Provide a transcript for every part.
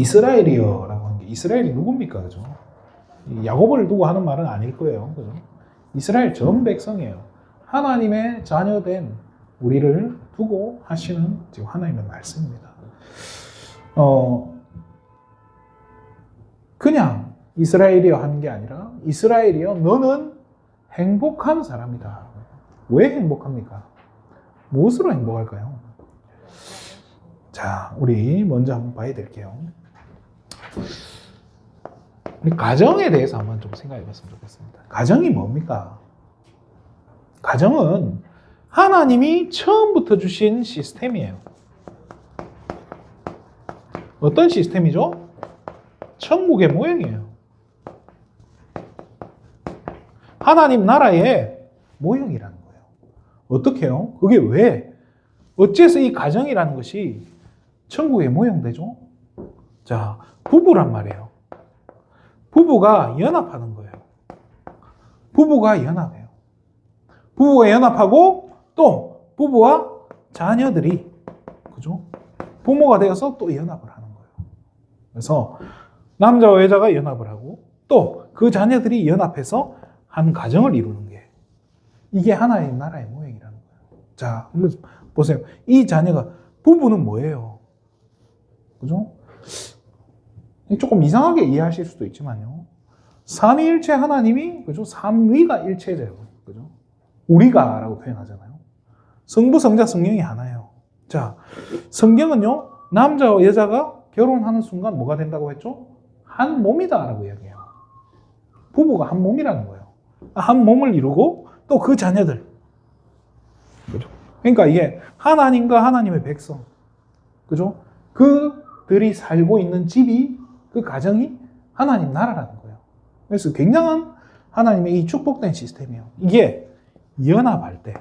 이스라엘이여라고 하는 게 이스라엘이 누굽니까? 그죠? 야곱을 두고 하는 말은 아닐 거예요. 그죠? 이스라엘 전 백성이에요. 하나님의 자녀된 우리를 두고 하시는 지금 하나님의 말씀입니다. 그냥 이스라엘이여 하는 게 아니라 이스라엘이여 너는 행복한 사람이다. 왜 행복합니까? 무엇으로 행복할까요? 자, 우리 먼저 한번 봐야 될게요. 우리 가정에 대해서 한번 좀 생각해 봤으면 좋겠습니다. 가정이 뭡니까? 가정은 하나님이 처음부터 주신 시스템이에요. 어떤 시스템이죠? 천국의 모형이에요. 하나님 나라의 모형이라는 거예요. 어떻게 해요? 그게 왜? 어째서 이 가정이라는 것이 천국의 모형되죠? 자, 부부란 말이에요. 부부가 연합하는 거예요. 부부가 연합해요. 부부가 연합하고 또 부부와 자녀들이 그죠? 부모가 되어서 또 연합을 하는 거예요. 그래서 남자와 여자가 연합을 하고 또 그 자녀들이 연합해서 한 가정을 이루는 게 이게 하나님 나라의 모형이라는 거예요. 자, 보세요. 이 자녀가 부부는 뭐예요? 그죠? 조금 이상하게 이해하실 수도 있지만요. 삼위일체 하나님이 그죠? 삼위가 일체제요. 그죠? 우리가라고 표현하잖아요. 성부, 성자, 성령이 하나예요. 자, 성경은요. 남자와 여자가 결혼하는 순간 뭐가 된다고 했죠? 한 몸이다라고 이야기해요. 부부가 한 몸이라는 거예요. 한 몸을 이루고 또 그 자녀들. 그죠? 그러니까 이게 하나님과 하나님의 백성. 그죠? 그들이 살고 있는 집이 그 가정이 하나님 나라라는 거예요. 그래서 굉장한 하나님의 이 축복된 시스템이에요. 이게 연합할 때.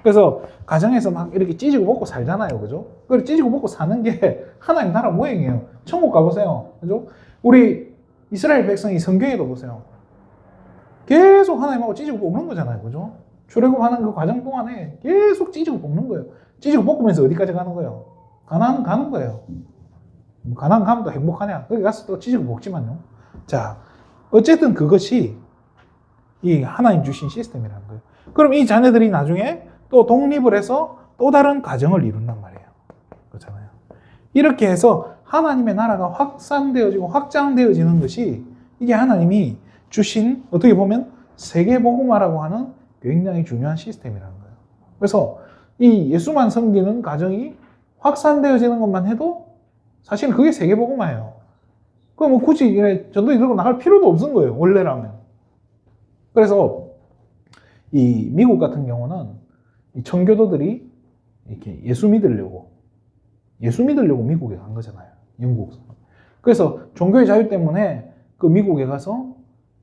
그래서 가정에서 막 이렇게 찢고 먹고 살잖아요. 그죠? 그걸 찢고 먹고 사는 게 하나님 나라 모형이에요. 천국 가보세요. 그죠? 우리 이스라엘 백성이 성경에도 보세요. 계속 하나님하고 찢고 볶는 거잖아요. 그죠? 출애굽하는 그 과정 동안에 계속 찢고 볶는 거예요. 찢고 볶으면서 어디까지 가는 거예요? 가나안 가는 거예요. 가나안 가면 또 행복하냐? 거기 가서 또 찢고 볶지만요. 자, 어쨌든 그것이 이 하나님 주신 시스템이라는 거예요. 그럼 이 자녀들이 나중에 또 독립을 해서 또 다른 가정을 이룬단 말이에요. 그렇잖아요. 이렇게 해서 하나님의 나라가 확산되어지고 확장되어지는 것이 이게 하나님이 주신 어떻게 보면 세계복음화라고 하는 굉장히 중요한 시스템이라는 거예요. 그래서 이 예수만 섬기는 가정이 확산되어지는 것만 해도 사실 그게 세계복음화예요. 그럼 뭐 굳이 전도지 들고 나갈 필요도 없은 거예요. 원래라면. 그래서 이 미국 같은 경우는 이 청교도들이 이렇게 예수 믿으려고 미국에 간 거잖아요. 영국. 그래서 종교의 자유 때문에 그 미국에 가서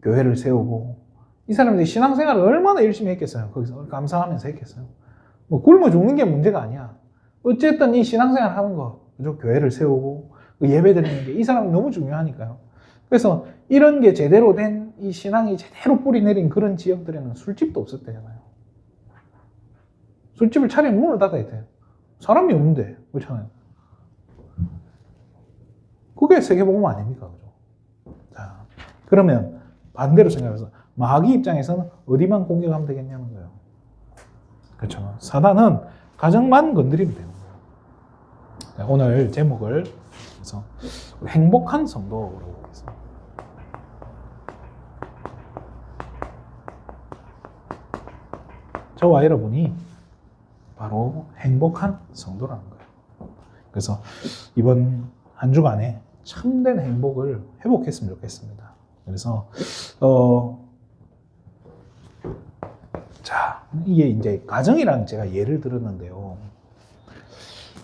교회를 세우고 이 사람들이 신앙생활을 얼마나 열심히 했겠어요. 거기서 감사하면서 했겠어요. 뭐 굶어 죽는 게 문제가 아니야. 어쨌든 이 신앙생활 하는 거, 그죠? 교회를 세우고 예배 드리는 게 이 사람은 너무 중요하니까요. 그래서 이런 게 제대로 된 이 신앙이 제대로 뿌리 내린 그런 지역들에는 술집도 없었대잖아요. 술집을 차리면 문을 닫아야 돼요. 사람이 없는데, 그렇잖아요. 그게 세계복음 아닙니까? 그죠? 자, 그러면 반대로 생각해서 마귀 입장에서는 어디만 공격하면 되겠냐는 거예요. 그렇죠. 사단은 가정만 건드리면 되는 거예요. 오늘 제목을 그래서 행복한 성도라고 하겠습니다. 저와 여러분이 바로 행복한 성도라는 거예요. 그래서 이번 한 주간에 참된 행복을 회복했으면 좋겠습니다. 그래서 자, 이게 이제 가정이랑 제가 예를 들었는데요.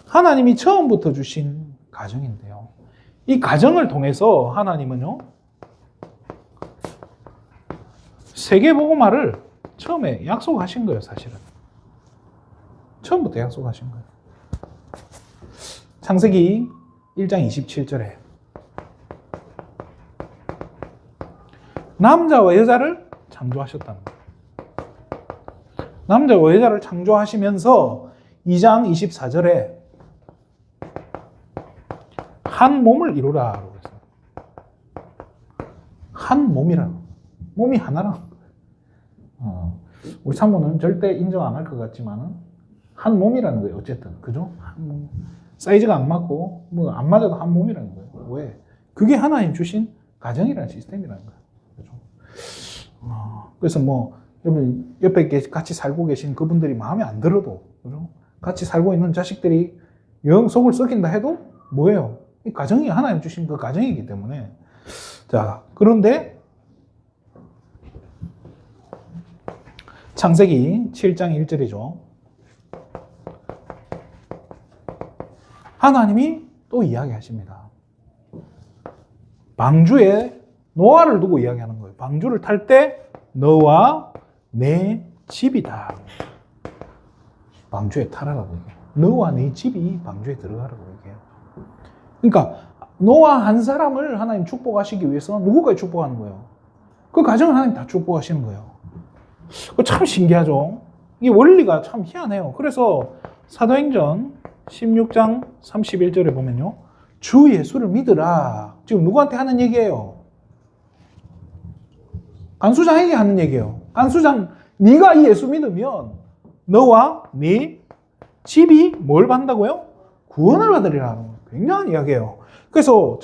하나님이 처음부터 주신 가정인데요. 이 가정을 통해서 하나님은요, 세계복음화를 처음에 약속하신 거예요, 사실은. 처음부터 약속하신 거예요. 창세기 1장 27절에 남자와 여자를 창조하셨다는 거예요. 남자와 여자를 창조하시면서 2장 24절에 한 몸을 이루라 라고 했어요. 한 몸이라고. 몸이 하나라는 거예요. 우리 산모는 절대 인정 안 할 것 같지만은 한 몸이라는 거예요. 어쨌든 그죠? 사이즈가 안 맞고 뭐 안 맞아도 한 몸이라는 거예요. 왜? 그게 하나님 주신 가정이라는 시스템이라는 거예요. 그죠? 그래서 뭐 여러분 옆에 같이 살고 계신 그분들이 마음에 안 들어도 그죠? 같이 살고 있는 자식들이 영 속을 썩인다 해도 뭐예요? 이 가정이 하나님 주신 그 가정이기 때문에. 자, 그런데 창세기 7장 1절이죠. 하나님이 또 이야기하십니다. 방주에 노아를 두고 이야기하는 거예요. 방주를 탈 때 너와 내 집이다. 방주에 타라라고 얘기해요. 너와 네 집이 방주에 들어가라고 얘기해요. 그러니까 노아 한 사람을 하나님 축복하시기 위해서 누구까지 축복하는 거예요? 그 가정을 하나님 다 축복하시는 거예요. 참 신기하죠? 이 원리가 참 희한해요. 그래서 사도행전 16장 31절에 보면요. 주 예수를 믿으라. 지금 누구한테 하는 얘기예요? 간수장에게 하는 얘기예요. 간수장, 네가 이 예수 믿으면 너와 네 집이 뭘 받는다고요? 구원을 받으리라. 굉장한 이야기예요. 그래서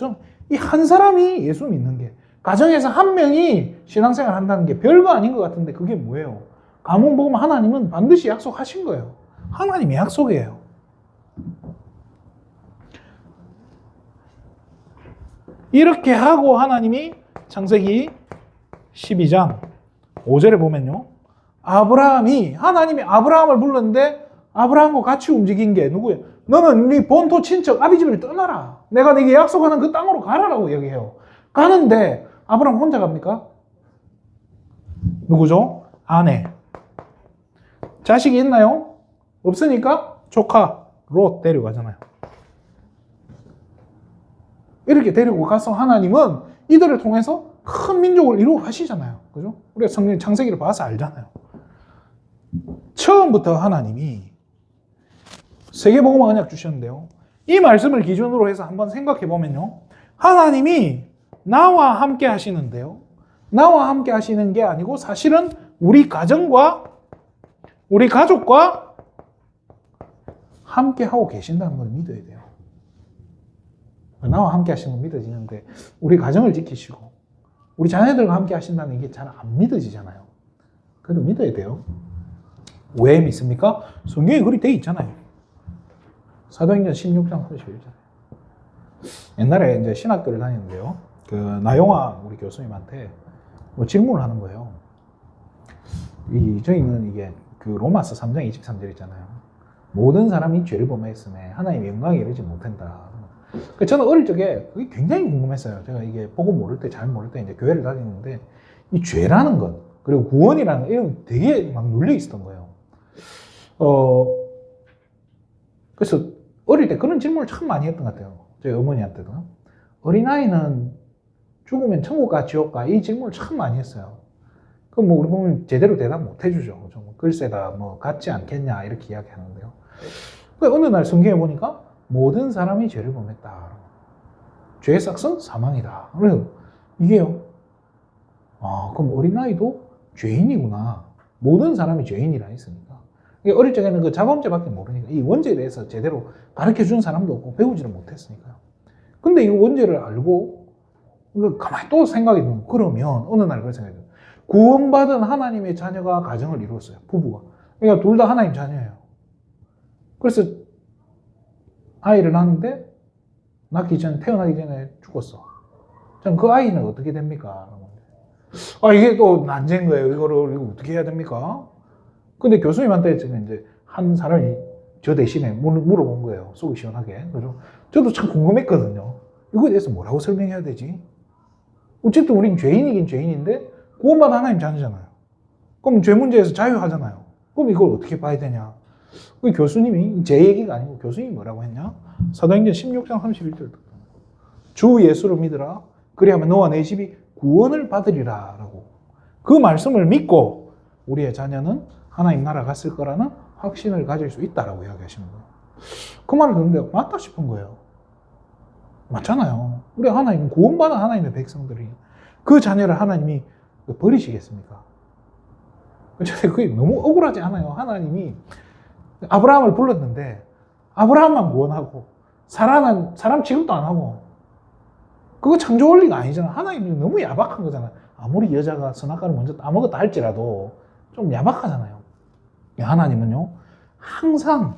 이 한 사람이 예수 믿는 게, 가정에서 한 명이 신앙생활 한다는 게 별거 아닌 것 같은데 그게 뭐예요? 가문 보면 하나님은 반드시 약속하신 거예요. 하나님의 약속이에요. 이렇게 하고 하나님이 창세기 12장 5절에 보면요. 하나님이 아브라함을 불렀는데 아브라함과 같이 움직인 게 누구예요? 너는 네 본토 친척 아비집을 떠나라. 내가 네게 약속하는 그 땅으로 가라라고 얘기해요. 가는데 아브라함 혼자 갑니까? 누구죠? 아내. 자식이 있나요? 없으니까 조카 롯 데려가잖아요. 이렇게 데리고 가서 하나님은 이들을 통해서 큰 민족을 이루어 가시잖아요. 그죠? 우리가 성경 창세기를 봐서 알잖아요. 처음부터 하나님이 세계복음화 언약 주셨는데요. 이 말씀을 기준으로 해서 한번 생각해 보면요. 하나님이 나와 함께 하시는데요. 나와 함께 하시는 게 아니고 사실은 우리 가정과 우리 가족과 함께 하고 계신다는 걸 믿어야 돼요. 나와 함께 하시는 건 믿어지는데 우리 가정을 지키시고 우리 자녀들과 함께 하신다는 게 잘 안 믿어지잖아요. 그래도 믿어야 돼요. 왜 믿습니까? 성경에 그리 돼 있잖아요. 사도행전 16장 31절. 옛날에 이제 신학교를 다니는데요. 그 나용화 우리 교수님한테 뭐 질문을 하는 거예요. 저희는 이게 그 로마서 3장 23절 있잖아요. 모든 사람이 죄를 범했음에 하나님의 영광에 이르지 못한다. 저는 어릴 적에 그게 굉장히 궁금했어요. 제가 이게 보고 모를 때, 잘 모를 때 이제 교회를 다니는데 이 죄라는 것, 그리고 구원이라는 것, 이런 되게 막 눌려 있었던 거예요. 그래서 어릴 때 그런 질문을 참 많이 했던 것 같아요. 저희 어머니한테도. 어린아이는 죽으면 천국 가 지옥 가? 이 질문을 참 많이 했어요. 그럼 뭐 우리 보면 제대로 대답 못 해주죠. 좀 글쎄다, 뭐 같지 않겠냐 이렇게 이야기하는데요. 어느 날 성경에 보니까 모든 사람이 죄를 범했다. 죄의 삭은 사망이다. 그래요. 이게요. 그럼 어린아이도 죄인이구나. 모든 사람이 죄인이라 했으니까. 어릴 적에는 그 자범죄밖에 모르니까 이 원죄에 대해서 제대로 가르쳐 준 사람도 없고 배우지를 못했으니까요. 근데 이 원죄를 알고 가만히 또 생각이 드는 그러면 어느 날 그런 생각이 들어요. 구원받은 하나님의 자녀가 가정을 이루었어요. 부부가. 그러니까 둘 다 하나님 자녀예요. 그래서 아이를 낳았는데 태어나기 전에 죽었어. 전 그 아이는 어떻게 됩니까? 이게 또 난제인 거예요. 이거 어떻게 해야 됩니까? 근데 교수님한테 지금 이제 한 사람이 저 대신에 물어본 거예요. 속이 시원하게. 그죠? 저도 참 궁금했거든요. 이거에 대해서 뭐라고 설명해야 되지? 어쨌든 우린 죄인이긴 죄인인데 구원받은 하나님 자녀잖아요. 그럼 죄 문제에서 자유하잖아요. 그럼 이걸 어떻게 봐야 되냐? 그 교수님이 제 얘기가 아니고 교수님이 뭐라고 했냐? 사도행전 16장 31절. 주 예수를 믿으라. 그리하면 너와 내 집이 구원을 받으리라. 라고. 그 말씀을 믿고 우리의 자녀는 하나님 나라 갔을 거라는 확신을 가질 수 있다라고 이야기하시는 거예요. 그 말을 듣는데 맞다 싶은 거예요. 맞잖아요. 우리 하나님은 구원받은 하나님의 백성들이 그 자녀를 하나님이 버리시겠습니까? 그게 너무 억울하지 않아요? 하나님이 아브라함을 불렀는데 아브라함만 구원하고 사람 취급도 안 하고 그거 창조 원리가 아니잖아. 하나님이 너무 야박한 거잖아. 아무리 여자가 선악과를 먼저 따먹었다 할지라도 좀 야박하잖아요. 하나님은요 항상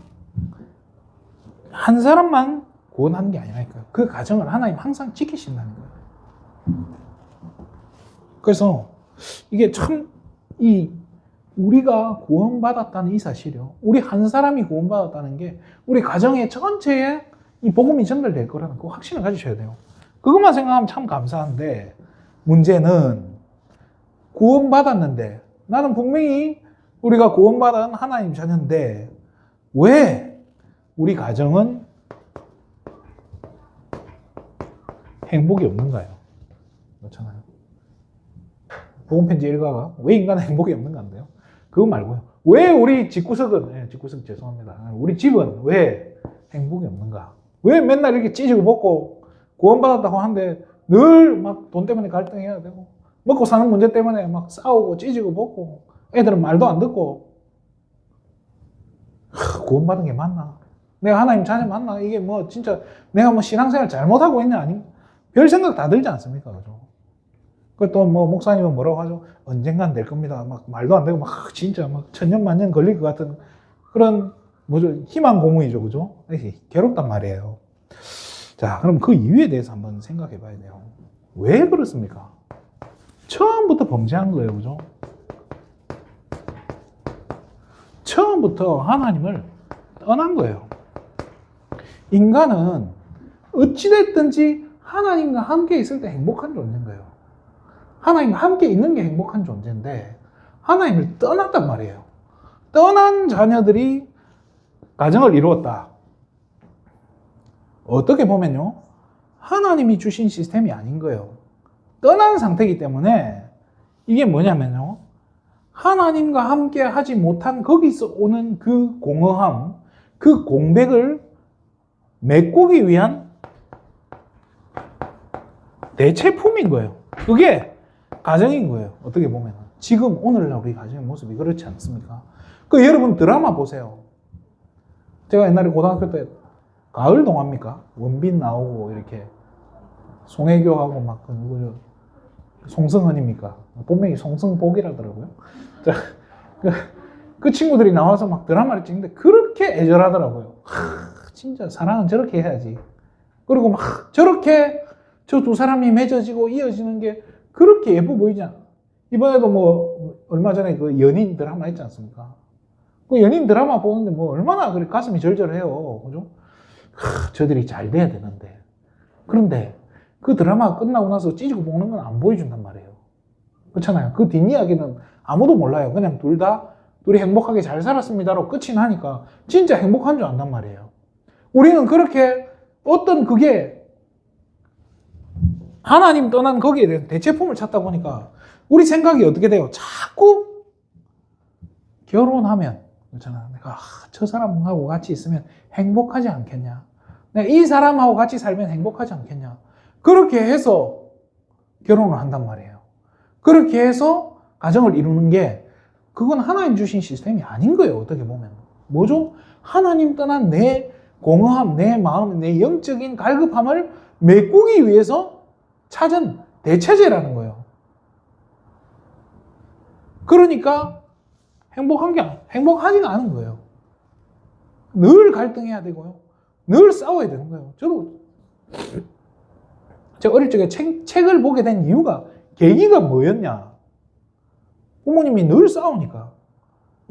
한 사람만 구원하는 게 아니라니까요. 그 가정을 하나님 항상 지키신다는 거예요. 그래서 이게 참 우리가 구원받았다는 이 사실이요. 우리 한 사람이 구원받았다는 게 우리 가정의 전체에 이 복음이 전달될 거라는 그 확신을 가지셔야 돼요. 그것만 생각하면 참 감사한데 문제는 구원받았는데 나는 분명히 우리가 구원받은 하나님 자녀인데 왜 우리 가정은 행복이 없는가요? 그렇잖아요. 복음편지 1가가 왜 인간은 행복이 없는가인데요. 그거 말고요. 왜 우리 집구석은, 집구석 죄송합니다. 우리 집은 왜 행복이 없는가? 왜 맨날 이렇게 찢고 먹고 구원받았다고 하는데 늘 막 돈 때문에 갈등해야 되고 먹고 사는 문제 때문에 막 싸우고 찢고 먹고 애들은 말도 안 듣고 구원받은 게 맞나? 내가 하나님 자녀 맞나? 이게 뭐 진짜 내가 뭐 신앙생활 잘못하고 있냐? 아니 별 생각 다 들지 않습니까? 그죠? 또 뭐 목사님은 뭐라고 하죠? 언젠간 될 겁니다. 막 말도 안 되고 막 진짜 막 천년만년 걸릴 것 같은 그런 뭐죠? 희망 고문이죠. 그죠? 괴롭단 말이에요. 자, 그럼 그 이유에 대해서 한번 생각해 봐야 돼요. 왜 그렇습니까? 처음부터 범죄한 거예요. 그죠? 처음부터 하나님을 떠난 거예요. 인간은 어찌됐든지 하나님과 함께 있을 때 행복한 존재인 거예요. 하나님과 함께 있는 게 행복한 존재인데 하나님을 떠났단 말이에요. 떠난 자녀들이 가정을 이루었다. 어떻게 보면요. 하나님이 주신 시스템이 아닌 거예요. 떠난 상태이기 때문에 이게 뭐냐면요. 하나님과 함께 하지 못한 거기서 오는 그 공허함, 그 공백을 메꾸기 위한 대체품인 거예요. 그게 가정인 거예요. 어떻게 보면. 지금 오늘날 우리 가정의 모습이 그렇지 않습니까? 그 여러분 드라마 보세요. 제가 옛날에 고등학교 때 가을 동화입니까? 원빈 나오고 이렇게 송혜교하고 막 그 누구죠? 송승헌입니까? 본명이 송승복이라더라고요. 자, 그 친구들이 나와서 막 드라마를 찍는데 그렇게 애절하더라고요. 진짜 사랑은 저렇게 해야지. 그리고 막 저렇게 저 두 사람이 맺어지고 이어지는 게 그렇게 예뻐 보이잖아. 이번에도 뭐 얼마 전에 그 연인 드라마 있지 않습니까? 그 연인 드라마 보는데 뭐 얼마나 그래 가슴이 절절해요. 그죠? 저들이 잘 돼야 되는데. 그런데 그 드라마 끝나고 나서 찢고 볶는 건 안 보여준단 말이에요. 그렇잖아요. 그 뒷이야기는 아무도 몰라요. 그냥 둘이 행복하게 잘 살았습니다로 끝이 나니까 진짜 행복한 줄 안단 말이에요. 우리는 그렇게 어떤 그게 하나님 떠난 거기에 대한 대체품을 찾다 보니까 우리 생각이 어떻게 돼요? 자꾸 결혼하면 그렇잖아. 내가 저 사람하고 같이 있으면 행복하지 않겠냐? 내가 이 사람하고 같이 살면 행복하지 않겠냐? 그렇게 해서 결혼을 한단 말이에요. 그렇게 해서 가정을 이루는 게 그건 하나님 주신 시스템이 아닌 거예요. 어떻게 보면. 뭐죠? 하나님 떠난 내 공허함, 내 마음, 내 영적인 갈급함을 메꾸기 위해서 찾은 대체제라는 거예요. 그러니까 행복하지가 않은 거예요. 늘 갈등해야 되고요. 늘 싸워야 되는 거예요. 제가 어릴 적에 책을 보게 된 이유가 계기가 뭐였냐? 부모님이 늘 싸우니까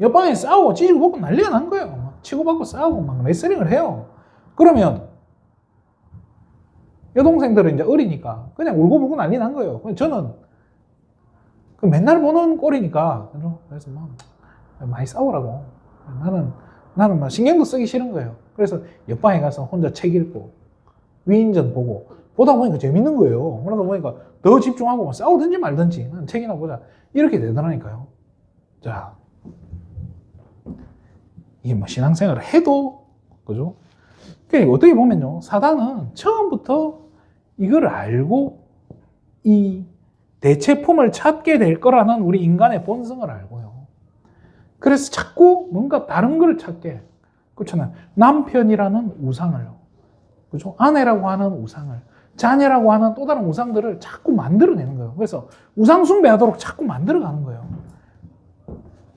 옆방에 싸우고 찢고 볶고 난리가 난 거예요. 막 치고받고 싸우고 막 레슬링을 해요. 그러면 여동생들은 이제 어리니까 그냥 울고불고 난리 난 거예요. 저는 맨날 보는 꼴이니까 그래서 막 많이 싸우라고. 나는 막 신경도 쓰기 싫은 거예요. 그래서 옆방에 가서 혼자 책 읽고 위인전 보다 보니까 재밌는 거예요. 그러다 보니까 더 집중하고 싸우든지 말든지 난 책이나 보자 이렇게 되더라니까요. 자, 이게 뭐 신앙생활을 해도 그죠? 그러니까 어떻게 보면요, 사단은 처음부터 이걸 알고 이 대체품을 찾게 될 거라는 우리 인간의 본성을 알고요. 그래서 자꾸 뭔가 다른 걸 찾게. 그렇잖아요. 남편이라는 우상을, 그죠? 아내라고 하는 우상을, 자녀라고 하는 또 다른 우상들을 자꾸 만들어내는 거예요. 그래서 우상 숭배하도록 자꾸 만들어가는 거예요.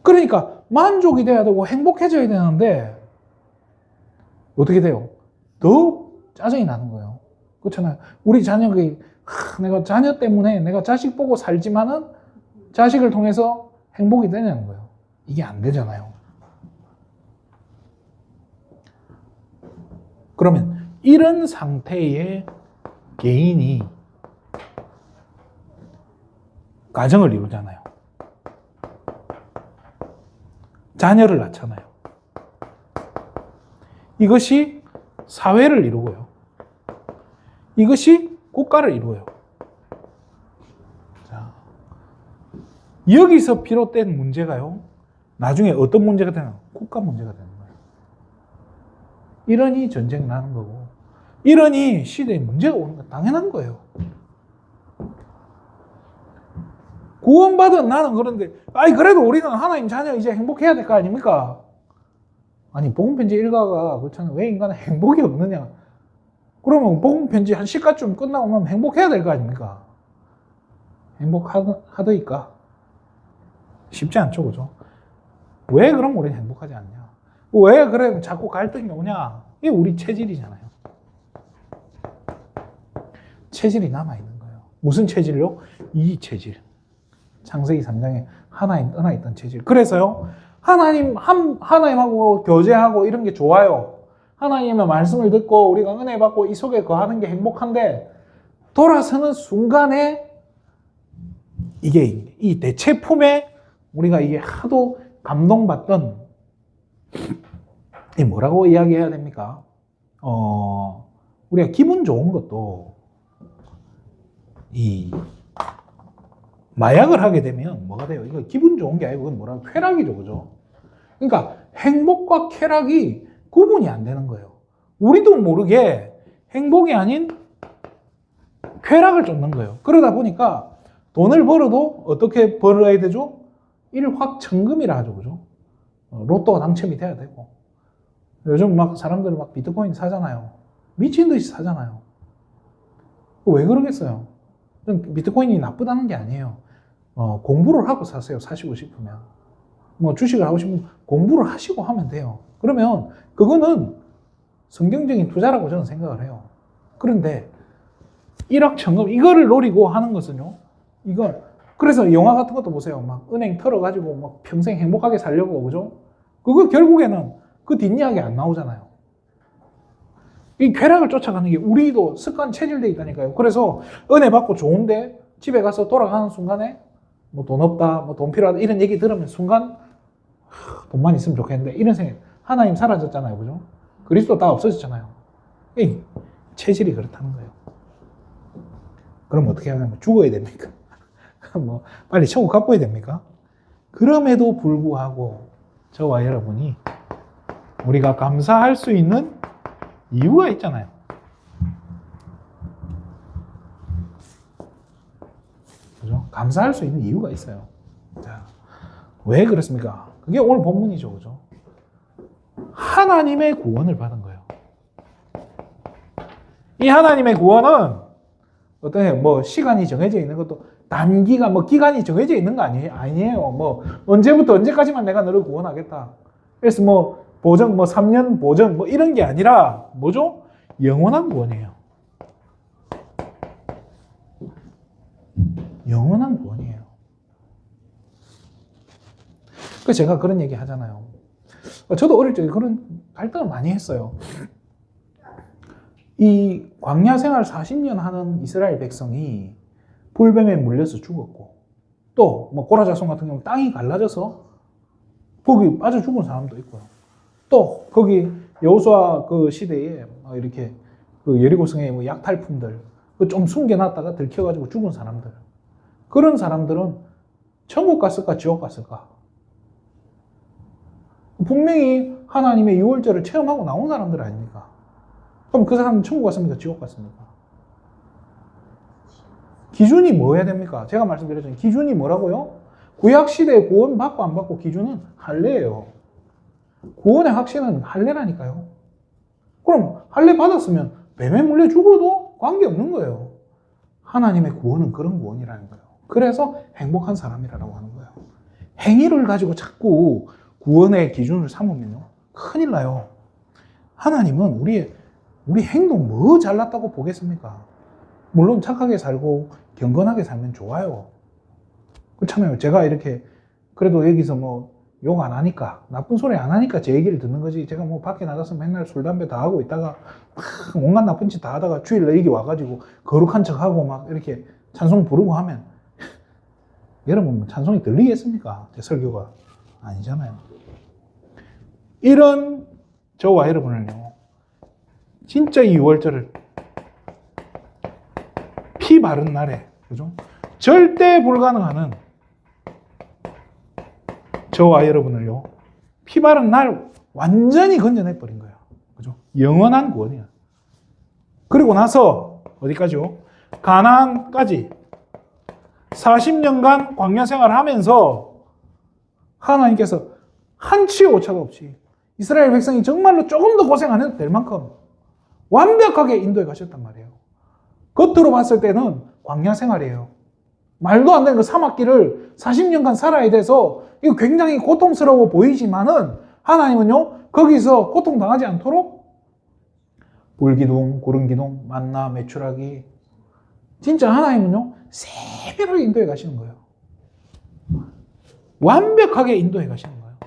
그러니까 만족이 돼야 되고 행복해져야 되는데 어떻게 돼요? 더 짜증이 나는 거예요. 그렇잖아요. 우리 자녀가 내가 자녀 때문에 내가 자식 보고 살지만은 자식을 통해서 행복이 되냐는 거예요. 이게 안 되잖아요. 그러면 이런 상태의 개인이 가정을 이루잖아요. 자녀를 낳잖아요. 이것이 사회를 이루고요. 이것이 국가를 이루어요. 자, 여기서 비롯된 문제가요. 나중에 어떤 문제가 되나? 국가 문제가 되는 거예요. 이러니 전쟁 나는 거고, 이러니 시대에 문제가 오는 건 당연한 거예요. 구원받은 나는 그런데, 그래도 우리는 하나님 자녀 이제 행복해야 될 거 아닙니까? 아니, 복음편지 일가가 그렇잖아요. 왜 인간은 행복이 없느냐? 그러면 복음편지 한 10가쯤 끝나고 나면 행복해야 될 거 아닙니까? 행복하더니까? 쉽지 않죠, 그죠? 왜 그럼 우리는 행복하지 않냐? 왜 그래 자꾸 갈등이 오냐? 이게 우리 체질이잖아요. 체질이 남아있는 거예요. 무슨 체질요? 이 체질. 창세기 3장에 하나님 떠나있던 체질. 그래서요, 하나님하고 교제하고 이런 게 좋아요. 하나님의 말씀을 듣고 우리가 은혜 받고 이 속에 거하는 게 행복한데, 돌아서는 순간에 이게 이 대체품에 우리가 이게 하도 감동받던, 이 뭐라고 이야기해야 됩니까? 우리가 기분 좋은 것도 이 마약을 하게 되면 뭐가 돼요? 이거 기분 좋은 게 아니고 그건 뭐라고? 쾌락이죠, 그죠? 그러니까 행복과 쾌락이 구분이 안 되는 거예요. 우리도 모르게 행복이 아닌 쾌락을 쫓는 거예요. 그러다 보니까 돈을 벌어도 어떻게 벌어야 되죠? 일확천금이라 하죠, 그죠? 로또가 당첨이 돼야 되고. 요즘 막 사람들 막 비트코인 사잖아요. 미친 듯이 사잖아요. 왜 그러겠어요? 비트코인이 나쁘다는 게 아니에요. 공부를 하고 사세요. 사시고 싶으면. 뭐 주식을 하고 싶으면 공부를 하시고 하면 돼요. 그러면 그거는 성경적인 투자라고 저는 생각을 해요. 그런데 일확천금 이거를 노리고 하는 것은요. 그래서 영화 같은 것도 보세요. 막 은행 털어가지고 막 평생 행복하게 살려고, 그죠? 그거 결국에는 그 뒷이야기 안 나오잖아요. 이 쾌락을 쫓아가는 게 우리도 습관 체질되어 있다니까요. 그래서 은혜 받고 좋은데 집에 가서 돌아가는 순간에 뭐 돈 없다, 뭐 돈 필요하다 이런 얘기 들으면 순간 돈만 있으면 좋겠는데 이런 생각. 하나님 사라졌잖아요, 그죠? 그리스도 다 없어졌잖아요. 이 체질이 그렇다는 거예요. 그럼 어떻게 하냐면 죽어야 됩니까? 뭐 빨리 천국 가봐야 됩니까? 그럼에도 불구하고 저와 여러분이 우리가 감사할 수 있는 이유가 있잖아요. 그죠? 감사할 수 있는 이유가 있어요. 자, 왜 그렇습니까? 그게 오늘 본문이죠, 그죠? 하나님의 구원을 받은 거예요. 이 하나님의 구원은 어떤 뭐 시간이 정해져 있는 것도 단기간 뭐 기간이 정해져 있는 거 아니에요. 뭐 언제부터 언제까지만 내가 너를 구원하겠다. 그래서 뭐 보정 뭐 3년 보정 뭐 이런 게 아니라 뭐죠? 영원한 구원이에요. 영원한 구원이에요. 그래서 제가 그런 얘기 하잖아요. 저도 어릴 때 그런 갈등을 많이 했어요. 이 광야 생활 40년 하는 이스라엘 백성이 불뱀에 물려서 죽었고, 또 뭐 고라자손 같은 경우 땅이 갈라져서 거기 빠져 죽은 사람도 있고요. 또 거기 여호수아 그 시대에 이렇게 그 여리고성의 뭐 약탈품들 좀 숨겨놨다가 들켜가지고 죽은 사람들, 그런 사람들은 천국 갔을까 지옥 갔을까? 분명히 하나님의 유월절을 체험하고 나온 사람들 아닙니까? 그럼 그 사람은 천국 갔습니까 지옥 갔습니까? 기준이 뭐여야 됩니까? 제가 말씀드렸잖아요. 기준이 뭐라고요? 구약시대에 구원 받고 안 받고 기준은 할례예요. 구원의 확신은 할례라니까요. 그럼 할례 받았으면 뱀에 물려 죽어도 관계없는 거예요. 하나님의 구원은 그런 구원이라는 거예요. 그래서 행복한 사람이라고 하는 거예요. 행위를 가지고 자꾸 구원의 기준을 삼으면요, 큰일 나요. 하나님은 우리 행동 뭐 잘났다고 보겠습니까? 물론 착하게 살고 경건하게 살면 좋아요. 그렇잖아요. 제가 이렇게 그래도 여기서 뭐 욕 안 하니까, 나쁜 소리 안 하니까 제 얘기를 듣는 거지. 제가 뭐 밖에 나가서 맨날 술, 담배 다 하고 있다가 막 온갖 나쁜 짓 다 하다가 주일날 여기 와가지고 거룩한 척하고 막 이렇게 찬송 부르고 하면 여러분 찬송이 들리겠습니까? 제 설교가 아니잖아요. 이런 저와 여러분을요, 진짜 이 6월절을 피 바른 날에, 그죠? 절대 불가능하는 저와 여러분을요, 피 바른 날 완전히 건져내버린 거예요. 그죠? 영원한 구원이야. 그리고 나서, 어디까지요? 가나안까지 40년간 광야 생활을 하면서 하나님께서 한치의 오차가 없이 이스라엘 백성이 정말로 조금 더 고생 안 해도 될 만큼 완벽하게 인도해 가셨단 말이에요. 겉으로 봤을 때는 광야 생활이에요. 말도 안 되는 그 사막길을 40년간 살아야 돼서 이거 굉장히 고통스러워 보이지만은 하나님은요, 거기서 고통당하지 않도록 불기둥, 구름기둥, 만나, 메추라기, 진짜 하나님은요, 세밀하게 인도해 가시는 거예요. 완벽하게 인도해 가시는 거예요.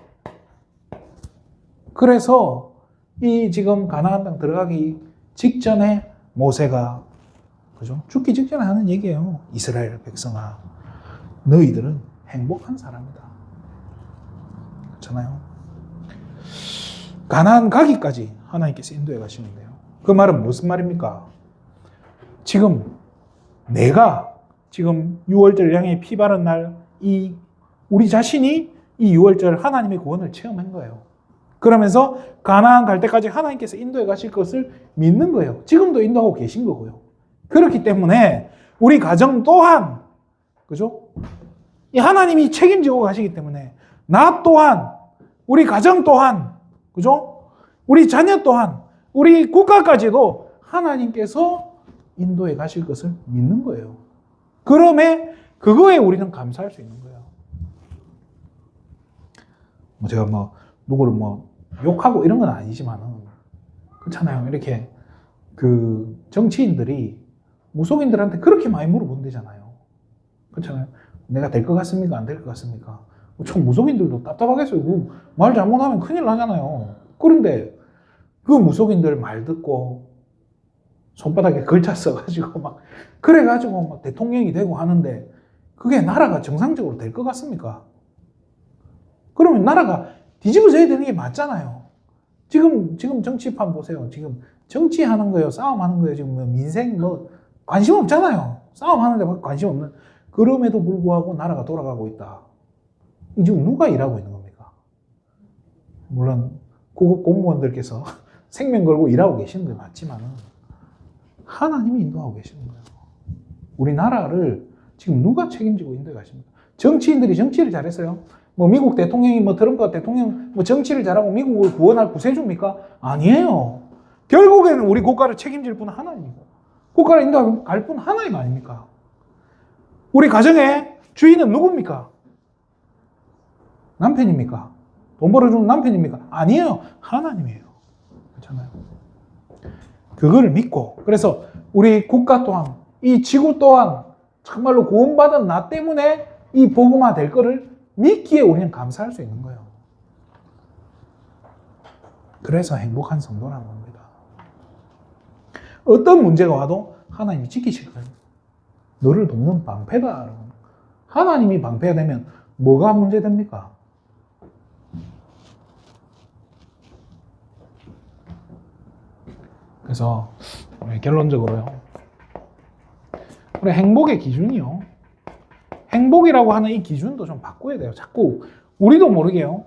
그래서 이 지금 가나안 땅 들어가기 직전에 모세가, 그죠? 죽기 직전에 하는 얘기예요. 이스라엘 백성아, 너희들은 행복한 사람이다. 그렇잖아요. 가나안 가기까지 하나님께서 인도해 가시는데요. 그 말은 무슨 말입니까? 지금 내가 지금 6월절 양의 피 바른 날, 우리 자신이 이 6월절 하나님의 구원을 체험한 거예요. 그러면서 가나안 갈 때까지 하나님께서 인도해 가실 것을 믿는 거예요. 지금도 인도하고 계신 거고요. 그렇기 때문에 우리 가정 또한, 그죠? 이 하나님이 책임지고 가시기 때문에 나 또한, 우리 가정 또한, 그죠? 우리 자녀 또한, 우리 국가까지도 하나님께서 인도해 가실 것을 믿는 거예요. 그럼에 그거에 우리는 감사할 수 있는 거예요. 제가 누구를 욕하고 이런 건 아니지만은, 그렇잖아요. 이렇게 그 정치인들이 무속인들한테 그렇게 많이 물어본대잖아요. 그렇잖아요. 내가 될 것 같습니까? 안 될 것 같습니까? 참 무속인들도 답답하겠어요. 말 잘못하면 큰일 나잖아요. 그런데 그 무속인들 말 듣고 손바닥에 걸쳐 써가지고 그래가지고 막 대통령이 되고 하는데 그게 나라가 정상적으로 될 것 같습니까? 그러면 나라가 뒤집어져야 되는 게 맞잖아요. 지금 정치판 보세요. 지금 정치하는 거예요, 싸움하는 거예요. 지금 민생 관심 없잖아요. 싸움하는데 관심 없는. 그럼에도 불구하고 나라가 돌아가고 있다. 지금 누가 일하고 있는 겁니까? 물론 고급 공무원들께서 생명 걸고 일하고 계시는 게 맞지만 하나님이 인도하고 계시는 거예요. 우리나라를 지금 누가 책임지고 인도해 가십니까? 정치인들이 정치를 잘했어요? 미국 대통령이 트럼프 대통령 정치를 잘하고 미국을 구원할 구세주입니까? 아니에요. 결국에는 우리 국가를 책임질 분은 하나님이고 국가를 인도할 분 하나님 아닙니까? 우리 가정의 주인은 누굽니까? 남편입니까? 돈 벌어주는 남편입니까? 아니에요. 하나님이에요. 그렇잖아요. 그걸 믿고, 그래서 우리 국가 또한, 이 지구 또한 정말로 구원받은 나 때문에 이 복음화 될 거를 믿기에 우리는 감사할 수 있는 거예요. 그래서 행복한 성도라는 겁니다. 어떤 문제가 와도 하나님이 지키실 거예요. 너를 돕는 방패다. 하나님이 방패가 되면 뭐가 문제됩니까? 그래서 결론적으로요, 우리 행복의 기준이요, 행복이라고 하는 이 기준도 좀 바꿔야 돼요. 자꾸 우리도 모르게요,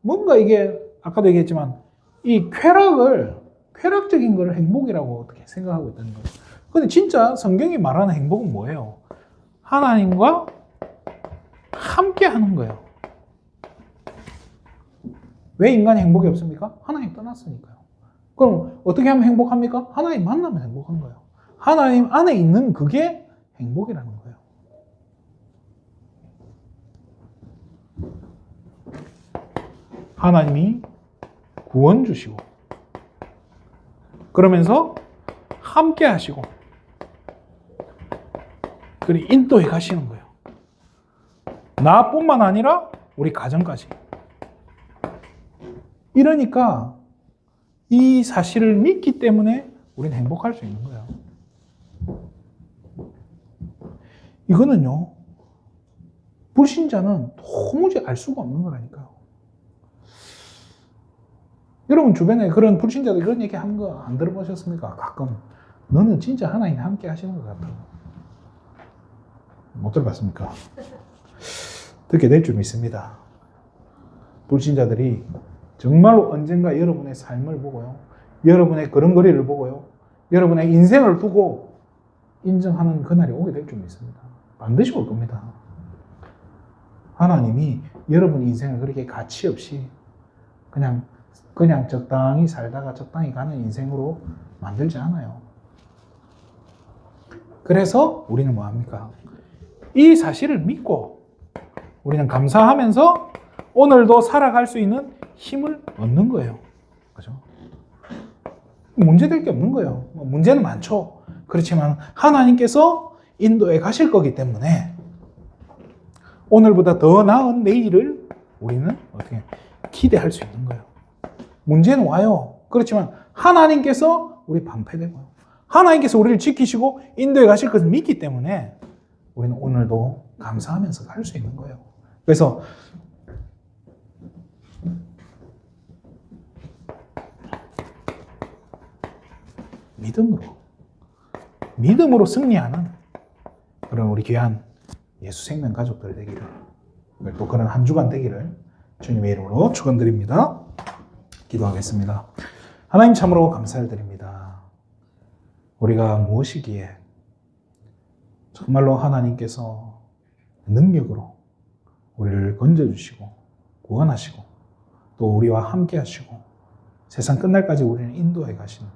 뭔가 이게 아까도 얘기했지만 이 쾌락적인 걸 행복이라고 어떻게 생각하고 있다는 거예요. 근데 진짜 성경이 말하는 행복은 뭐예요? 하나님과 함께 하는 거예요. 왜 인간이 행복이 없습니까? 하나님 떠났으니까요. 그럼 어떻게 하면 행복합니까? 하나님 만나면 행복한 거예요. 하나님 안에 있는 그게 행복이라는 거예요. 하나님이 구원 주시고 그러면서 함께 하시고 그리고 인도해 가시는 거예요. 나뿐만 아니라 우리 가정까지. 이러니까 이 사실을 믿기 때문에 우리는 행복할 수 있는 거예요. 이거는요, 불신자는 도무지 알 수가 없는 거라니까요. 여러분 주변에 그런 불신자들 그런 얘기 하는 거 안 들어보셨습니까? 가끔 너는 진짜 하나님 함께 하시는 것 같다고. 못 들어봤습니까? 듣게 될 줄 믿습니다. 불신자들이 정말로 언젠가 여러분의 삶을 보고요, 여러분의 걸음걸이를 보고요, 여러분의 인생을 두고 인정하는 그날이 오게 될 줄 믿습니다. 반드시 올 겁니다. 하나님이 여러분 인생을 그렇게 가치 없이 그냥 적당히 살다가 적당히 가는 인생으로 만들지 않아요. 그래서 우리는 뭐합니까? 이 사실을 믿고 우리는 감사하면서 오늘도 살아갈 수 있는 힘을 얻는 거예요. 그죠? 문제될 게 없는 거예요. 문제는 많죠. 그렇지만 하나님께서 인도에 가실 거기 때문에 오늘보다 더 나은 내일을 우리는 어떻게 기대할 수 있는 거예요. 문제는 와요. 그렇지만 하나님께서 우리 방패되고요, 하나님께서 우리를 지키시고 인도에 가실 것을 믿기 때문에 우리는 오늘도 감사하면서 갈 수 있는 거예요. 그래서 믿음으로 승리하는 그런 우리 귀한 예수 생명 가족들 되기를, 또 그런 한 주간 되기를 주님의 이름으로 축원드립니다. 기도하겠습니다. 하나님 참으로 감사를 드립니다. 우리가 무엇이기에 정말로 하나님께서 능력으로 우리를 건져주시고 구원하시고 또 우리와 함께 하시고 세상 끝날까지 우리를 인도해 가시는,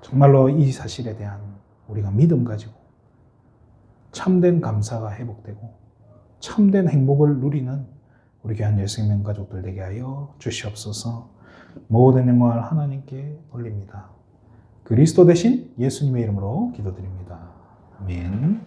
정말로 이 사실에 대한 우리가 믿음 가지고 참된 감사가 회복되고 참된 행복을 누리는 우리 귀한 예수생명 가족들 되게 하여 주시옵소서. 모든 영광을 하나님께 돌립니다. 그리스도 대신 예수님의 이름으로 기도드립니다. 아멘.